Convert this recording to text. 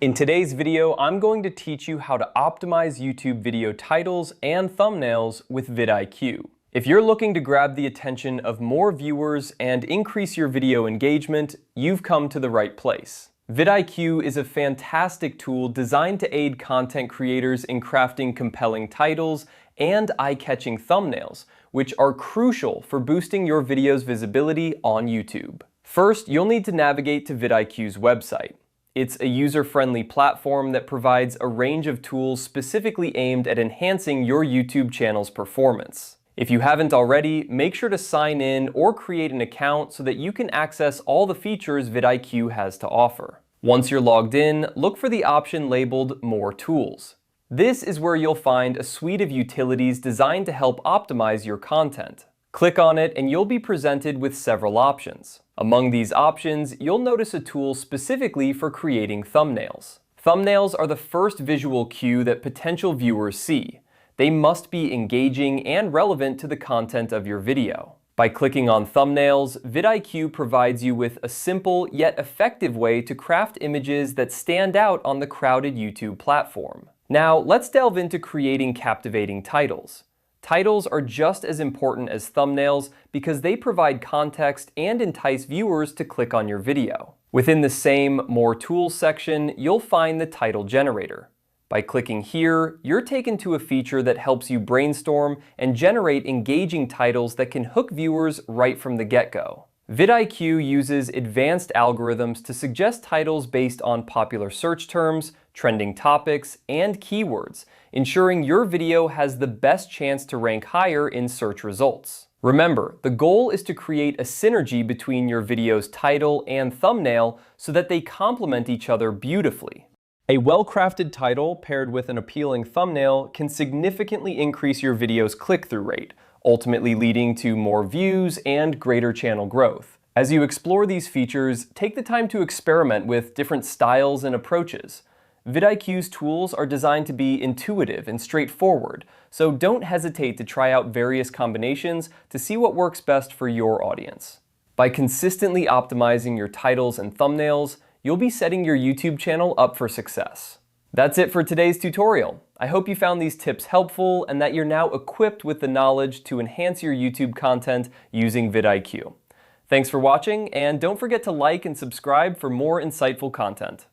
In today's video, I'm going to teach you how to optimize YouTube video titles and thumbnails with VidIQ. If you're looking to grab the attention of more viewers and increase your video engagement, you've come to the right place. VidIQ is a fantastic tool designed to aid content creators in crafting compelling titles and eye-catching thumbnails, which are crucial for boosting your video's visibility on YouTube. First, you'll need to navigate to VidIQ's website. It's a user-friendly platform that provides a range of tools specifically aimed at enhancing your YouTube channel's performance. If you haven't already, make sure to sign in or create an account so that you can access all the features VidIQ has to offer. Once you're logged in, look for the option labeled More Tools. This is where you'll find a suite of utilities designed to help optimize your content. Click on it and you'll be presented with several options. Among these options, you'll notice a tool specifically for creating thumbnails. Thumbnails are the first visual cue that potential viewers see. They must be engaging and relevant to the content of your video. By clicking on thumbnails, VidIQ provides you with a simple yet effective way to craft images that stand out on the crowded YouTube platform. Now, let's delve into creating captivating titles. Titles are just as important as thumbnails because they provide context and entice viewers to click on your video. Within the same More Tools section, you'll find the title generator. By clicking here, you're taken to a feature that helps you brainstorm and generate engaging titles that can hook viewers right from the get-go. VidIQ uses advanced algorithms to suggest titles based on popular search terms, trending topics, and keywords, ensuring your video has the best chance to rank higher in search results. Remember, the goal is to create a synergy between your video's title and thumbnail so that they complement each other beautifully. A well-crafted title paired with an appealing thumbnail can significantly increase your video's click-through rate, ultimately leading to more views and greater channel growth. As you explore these features, take the time to experiment with different styles and approaches. VidIQ's tools are designed to be intuitive and straightforward, so don't hesitate to try out various combinations to see what works best for your audience. By consistently optimizing your titles and thumbnails, you'll be setting your YouTube channel up for success. That's it for today's tutorial. I hope you found these tips helpful and that you're now equipped with the knowledge to enhance your YouTube content using VidIQ. Thanks for watching, and don't forget to like and subscribe for more insightful content.